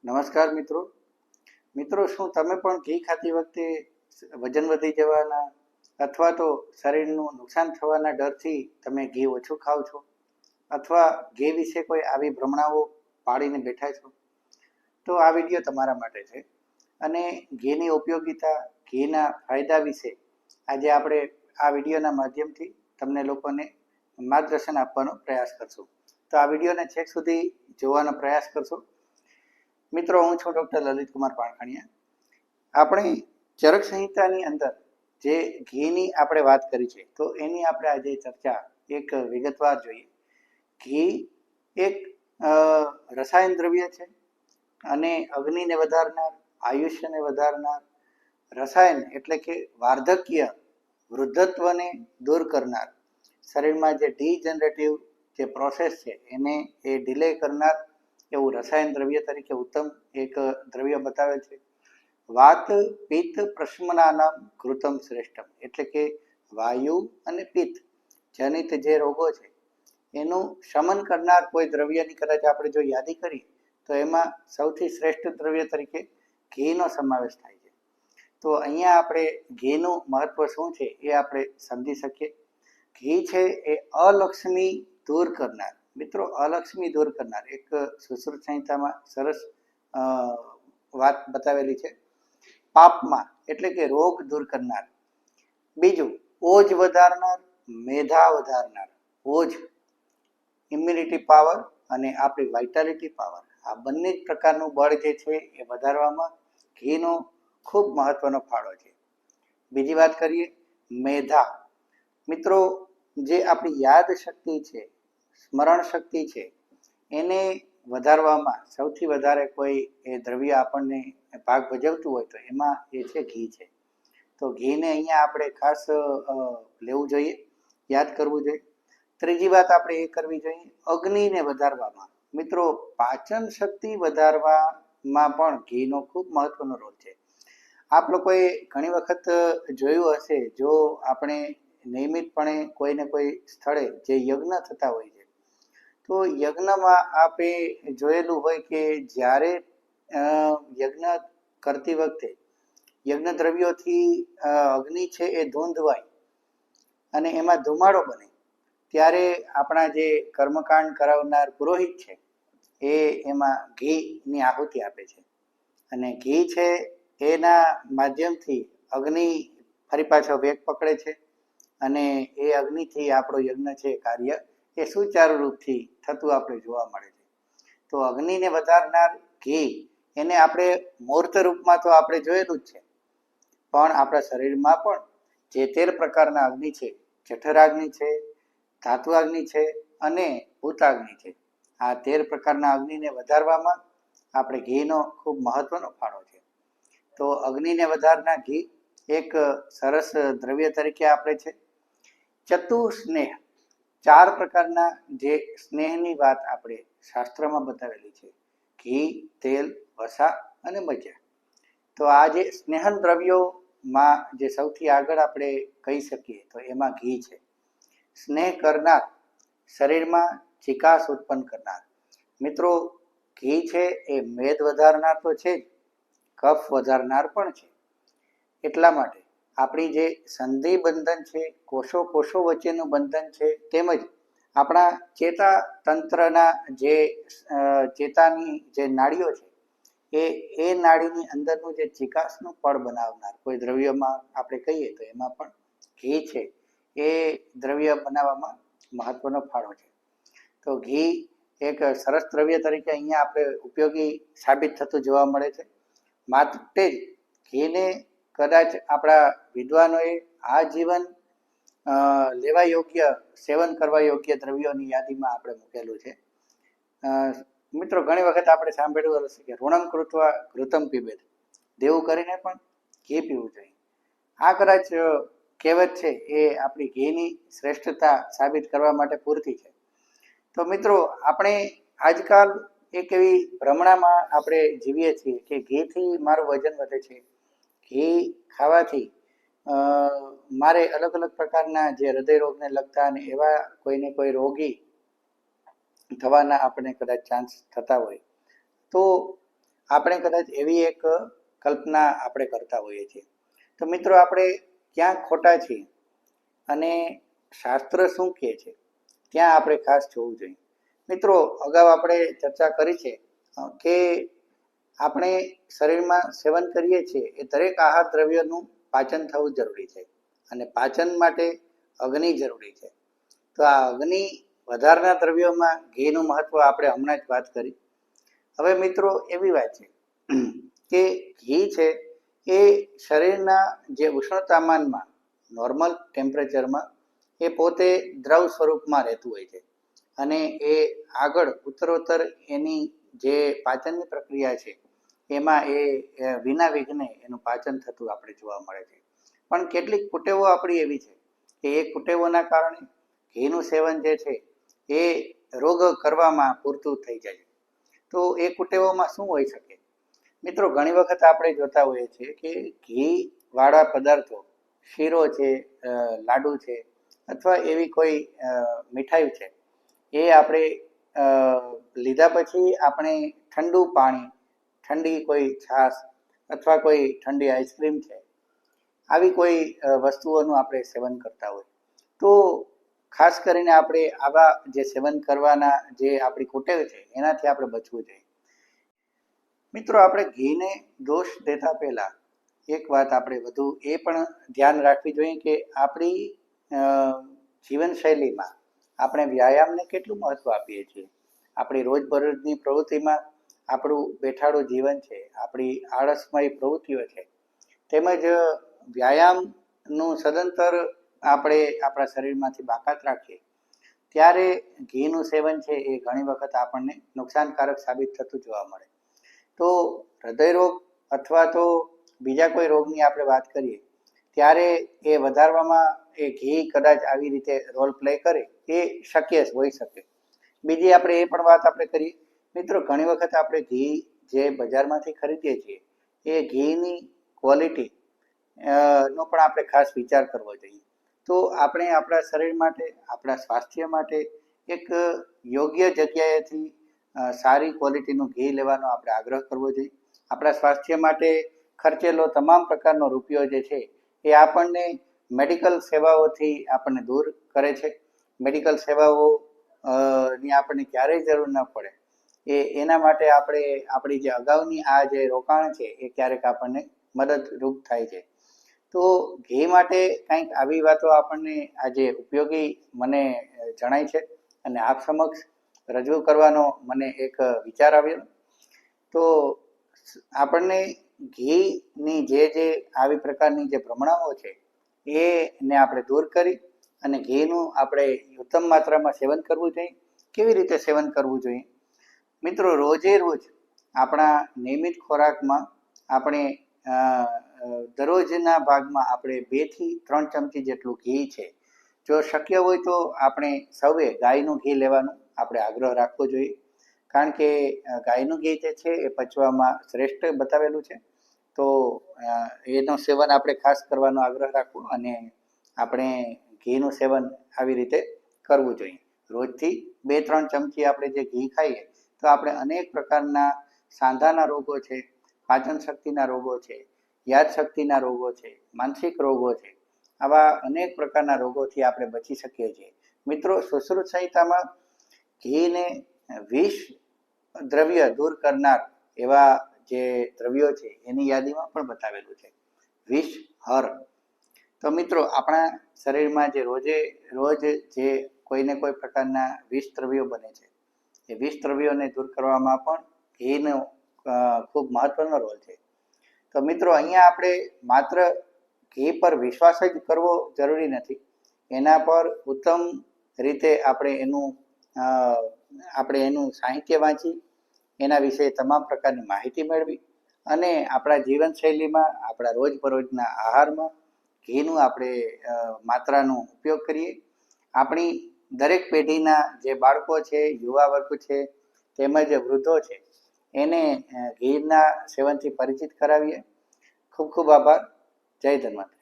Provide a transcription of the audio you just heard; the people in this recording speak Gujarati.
નમસ્કાર મિત્રો. મિત્રો, શું તમે પણ ઘી ખાતી વખતે વજન વધી જવાના અથવા તો શરીરનું નુકસાન થવાના ડરથી તમે ઘી ઓછું ખાવ છો અથવા ઘી વિશે કોઈ આવી ભ્રમણાઓ પાડીને બેઠા છો? તો આ વિડીયો તમારા માટે છે. અને ઘીની ઉપયોગિતા, ઘીના ફાયદા વિશે આજે આપણે આ વિડીયોના માધ્યમથી તમને લોકોને માર્ગદર્શન આપવાનો પ્રયાસ કરશું. તો આ વિડીયોને છેક સુધી જોવાનો પ્રયાસ કરશો. મિત્રો, હું છું ડૉક્ટર લલિત કુમાર પાણખાણીયા. આપણે ચરક સંહિતાની અંદર જે ઘીની આપણે વાત કરી છે, તો એની આપણે આજે ચર્ચા એક વિગતવાર જોઈએ. ઘી એક રસાયણ દ્રવ્ય છે અને અગ્નિને વધારનાર, આયુષ્યને વધારનાર રસાયણ એટલે કે વાર્ધક્ય, વૃદ્ધત્વને દૂર કરનાર, શરીરમાં જે ડીજનરેટિવ જે પ્રોસેસ છે એને એ ડિલે કરનાર એવું રસાયણ દ્રવ્ય તરીકે ઉત્તમ એક દ્રવ્ય બતાવે છે. વાત પિત્ત પ્રશમનાનામ ઘૃતમ શ્રેષ્ઠમ એટલે કે વાયુ અને પિત્ત જનિત જે રોગો છે એનું શમન કરનાર કોઈ દ્રવ્યની કદાચ આપણે જો યાદી કરીએ તો એમાં સૌથી શ્રેષ્ઠ દ્રવ્ય તરીકે ઘીનો સમાવેશ થાય છે. તો અહીંયા આપણે ઘીનું મહત્વ શું છે એ આપણે સમજી શકીએ. ઘી છે એ અલક્ષ્મી દૂર કરનાર, મિત્રો, અલક્ષ્મી દૂર કરનાર એક સુશ્રુત સંહિતામાં સરસ વાત બતાવેલી છે. પાપમાં એટલે કે રોગ દૂર કરનાર. બીજું, ઓજ વધારનાર, મેધા વધારનાર. ઓજ ઇમ્યુનિટી પાવર અને આપણી વાઇટાલિટી પાવર, આ બંને જ પ્રકારનું બળ જે છે એ વધારવામાં ઘીનો ખૂબ મહત્વનો ફાળો છે. બીજી વાત કરીએ, મેધા. મિત્રો, જે આપણી યાદ શક્તિ છે, સ્મરણ શક્તિ છે, એને વધારવામાં સૌથી વધારે કોઈ એ દ્રવ્ય આપણને ભાગ ભજવતું હોય તો એમાં એ છે ઘી છે. તો ઘીને અહીંયા આપણે ખાસ લેવું જોઈએ, યાદ કરવું જોઈએ. ત્રીજી વાત આપણે એ કરવી જોઈએ, અગ્નિને વધારવામાં. મિત્રો, પાચન શક્તિ વધારવામાં પણ ઘીનો ખૂબ મહત્વનો રોલ છે. આપ લોકોએ ઘણી વખત જોયું હશે, જો આપણે નિયમિતપણે કોઈને કોઈ સ્થળે જે યજ્ઞ થતા હોય છે, તો યજ્ઞમાં આપે જોયેલું હોય કે જ્યારે યજ્ઞ કરતી વખતે યજ્ઞ દ્રવ્યોથી અગ્નિ છે એ ધૂંધવાય અને એમાં ધુમાડો બને, ત્યારે આપણા જે કર્મકાંડ કરાવનાર પુરોહિત છે એ એમાં ઘીની આહુતિ આપે છે. અને ઘી છે એના માધ્યમથી અગ્નિ ફરી પાછો વેગ પકડે છે અને એ અગ્નિથી આપણો યજ્ઞ છે કાર્ય એ સુચારુ રૂપથી થતું આપણે જોવા મળે છે. તો અગ્નિને વધારનાર ઘી એને આપણે મૂર્ત રૂપમાં તો આપણે જોયેલું જ છે, પણ આપણા શરીરમાં પણ જે 13 પ્રકારના અગ્નિ છે, જઠરાગ્નિ છે, ધાતુઅગ્નિ છે અને ભૂતાગ્નિ છે, આ 13 પ્રકારના અગ્નિને વધારવામાં આપણે ઘીનો ખૂબ મહત્વનો ફાળો છે. તો અગ્નિને વધારનાર ઘી એક સરસ દ્રવ્ય તરીકે આપણે છે. ચતુસ્નેહ, 4 પ્રકારના જે સ્નેહની વાત આપણે શાસ્ત્રમાં બતાવેલી છે, ઘી, તેલ, વસા અને મજા. તો આ જે સ્નેહન દ્રવ્યોમાં જે સૌથી આગળ આપણે કહી શકીએ તો એમાં ઘી છે. સ્નેહ કરનાર, શરીરમાં ચિકાસ ઉત્પન્ન કરનાર. મિત્રો, ઘી છે એ મેદ વધારનાર તો છે જ, કફ વધારનાર પણ છે. એટલા માટે આપણી જે સંધિ બંધન છે, કોષો કોષો વચ્ચેનું બંધન છે, તેમજ આપણા ચેતા તંત્રના જે ચેતાની જે નાડીઓ છે એ નાડીની અંદરનું જે ચિકાસનું પળ બનાવનાર કોઈ દ્રવ્યમાં આપણે કહીએ તો એમાં પણ ઘી છે એ દ્રવ્ય બનાવવામાં મહત્વનો ફાળો છે. તો ઘી એક સરસ દ્રવ્ય તરીકે અહીંયા આપણે ઉપયોગી સાબિત થતું જોવા મળે છે. માટે જ ઘીને કદાચ આપણા વિદ્વાનોએ આજીવન લેવા યોગ્ય, સેવન કરવા યોગ્ય દ્રવ્યોની યાદીમાં આપણે મૂકેલું છે. મિત્રો, ઘણી વખત આપણે સાંભળ્યું હશે કે ઋણમ કૃત્વા ઘૃતમ પીબેત, દેવું કરીને પણ ઘી પીવું જોઈએ. આ કદાચ કહેવત છે એ આપણી ઘીની શ્રેષ્ઠતા સાબિત કરવા માટે પૂરતી છે. તો મિત્રો, આપણે આજકાલ એક એવી ભ્રમણામાં આપણે જીવીએ છીએ કે ઘીથી મારું વજન વધે છે, ઘી ખાવાથી મારે અલગ અલગ પ્રકારના જે હૃદય રોગને લગતા અને એવા કોઈને કોઈ રોગી થવાના આપણે કદાચ ચાન્સ થતા હોય. તો આપણે કદાચ એવી એક કલ્પના આપણે કરતા હોઈએ છીએ. તો મિત્રો આપણે ક્યાં ખોટા છીએ અને શાસ્ત્ર શું કહે છે ત્યાં આપણે ખાસ જોવું જોઈએ. મિત્રો અગાઉ આપણે ચર્ચા કરી છે કે આપણે શરીરમાં સેવન કરીએ છીએ એ દરેક આહાર દ્રવ્યનું પાચન થવું જરૂરી છે અને પાચન માટે અગ્નિ જરૂરી છે. તો આ અગ્નિ વધારના દ્રવ્યોમાં ઘીનું મહત્વ આપણે હમણાં જ વાત કરી. હવે મિત્રો એવી વાત છે કે ઘી છે એ શરીરના જે ઉષ્ણતામાનમાં નોર્મલ ટેમ્પરેચરમાં એ પોતે દ્રવ સ્વરૂપમાં રહેતું હોય છે અને એ આગળ ઉત્તરોત્તર એની જે પાચનની પ્રક્રિયા છે એમાં એ વિના વિઘ્ને એનું પાચન થતું આપણે જોવા મળે છે. પણ કેટલીક કુટેવો આપણી એવી છે કે એ કુટેવોના કારણે ઘીનું સેવન જે છે એ રોગ કરવામાં પૂરતું થઈ જાય. તો એ કુટેવોમાં શું હોઈ શકે? મિત્રો ઘણી વખત આપણે જોતા હોઈએ છીએ કે ઘી વાળા પદાર્થો, શીરો છે, લાડુ છે અથવા એવી કોઈ મીઠાઈ છે એ આપણે લીધા પછી આપણે ઠંડુ પાણી, ઠંડી કોઈ છાશ અથવા કોઈ ઠંડી આઈસ્ક્રીમ છે, આવી કોઈ વસ્તુઓનું આપણે સેવન કરતા હોય તો ખાસ કરીને આપણે આવા જે સેવન કરવાના જે આપણી કુટેવ છે એનાથી આપણે બચવું જોઈએ. મિત્રો આપણે ઘીને દોષ દેતા પહેલા એક વાત આપણે વધુ એ પણ ધ્યાન રાખવી જોઈએ કે આપણી જીવનશૈલીમાં આપણે વ્યાયામને કેટલું મહત્વ આપીએ છીએ. આપણી રોજબરોજની પ્રવૃત્તિમાં આપણું બેઠાડું જીવન છે, આપણી આળસમય પ્રવૃત્તિઓ છે, તેમજ વ્યાયામનું સદંતર આપણે આપણા શરીરમાંથી બાકાત રાખીએ ત્યારે ઘીનું સેવન છે એ ઘણી વખત આપણને નુકસાનકારક સાબિત થતું જોવા મળે. તો હૃદયરોગ અથવા તો બીજા કોઈ રોગની આપણે વાત કરીએ ત્યારે એ વધારવામાં એ ઘી કદાચ આવી રીતે રોલ પ્લે કરે એ શક્ય હોઈ શકે. બીજી આપણે એ પણ વાત આપણે કરીએ મિત્રો, ઘણી વખત આપણે ઘી જે બજારમાંથી ખરીદીએ છીએ એ ઘીની ક્વોલિટી નો પણ આપણે ખાસ વિચાર કરવો જોઈએ. તો આપણે આપણા શરીર માટે, આપણા સ્વાસ્થ્ય માટે એક યોગ્ય જગ્યાએથી સારી ક્વોલિટીનું ઘી લેવાનો આપણે આગ્રહ કરવો જોઈએ. આપણા સ્વાસ્થ્ય માટે ખર્ચેલો તમામ પ્રકારનો રૂપિયો જે છે એ આપણને મેડિકલ સેવાઓથી આપણને દૂર કરે છે. મેડિકલ સેવાઓ ની આપણને ક્યારેય જરૂર ન પડે એના માટે આપણે આપણી જે અગાઉની આ જે રોકાણ છે એ ક્યારેક આપણને મદદરૂપ થાય છે. તો ઘી માટે કંઈક આવી વાતો આપણને આજે ઉપયોગી મને જણાય છે અને આપ સમક્ષ રજૂ કરવાનો મને એક વિચાર આવ્યો. તો આપણને ઘીની જે આવી પ્રકારની જે ભ્રમણાઓ છે એને આપણે દૂર કરી અને ઘીનું આપણે ઉત્તમ માત્રામાં સેવન કરવું જોઈએ. કેવી રીતે સેવન કરવું જોઈએ? મિત્રો રોજે રોજ આપણા નિયમિત ખોરાકમાં આપણે દરરોજના ભાગમાં આપણે 2 થી 3 ચમચી જેટલું ઘી છે, જો શક્ય હોય તો આપણે સૌએ ગાયનું ઘી લેવાનો આપણે આગ્રહ રાખવો જોઈએ. કારણ કે ગાયનું ઘી જે છે એ પચવામાં શ્રેષ્ઠ બતાવેલું છે. તો એનું સેવન આપણે ખાસ કરવાનો આગ્રહ રાખવો અને આપણે ઘીનું સેવન આવી રીતે કરવું જોઈએ. રોજથી 2-3 ચમચી આપણે જે ઘી ખાઈએ તો આપણે અનેક પ્રકારના સાંધાના રોગો છે, પાચન શક્તિના રોગો છે, યાદશક્તિના રોગો છે, માનસિક રોગો છે, આવા અનેક પ્રકારના રોગોથી આપણે બચી શકીએ છીએ. મિત્રો સુશ્રુત સંહિતામાં ઘીને વિષ દ્રવ્ય દૂર કરનાર એવા જે દ્રવ્યો છે એની યાદીમાં પણ બતાવેલું છે, વિષ હર. તો મિત્રો આપણા શરીરમાં જે રોજ જે કોઈને કોઈ પ્રકારના વિષ દ્રવ્યો બને છે એ વિષ દ્રવ્યોને દૂર કરવામાં પણ ઘીનો ખૂબ મહત્વનો રોલ છે. તો મિત્રો અહીંયા આપણે માત્ર ઘી પર વિશ્વાસ જ કરવો જરૂરી નથી, એના પર ઉત્તમ રીતે આપણે એનું સાહિત્ય વાંચી એના વિશે તમામ પ્રકારની માહિતી મેળવી અને આપણા જીવનશૈલીમાં, આપણા રોજબરોજના આહારમાં ઘીનું આપણે માત્રાનો ઉપયોગ કરીએ. આપણી દરેક પેઢીના જે બાળકો છે, યુવા વર્ગ છે તેમજ વૃદ્ધો છે એને ઘીના સેવનથી પરિચિત કરાવીએ. ખૂબ ખૂબ આભાર. જય ધન્વંતરી.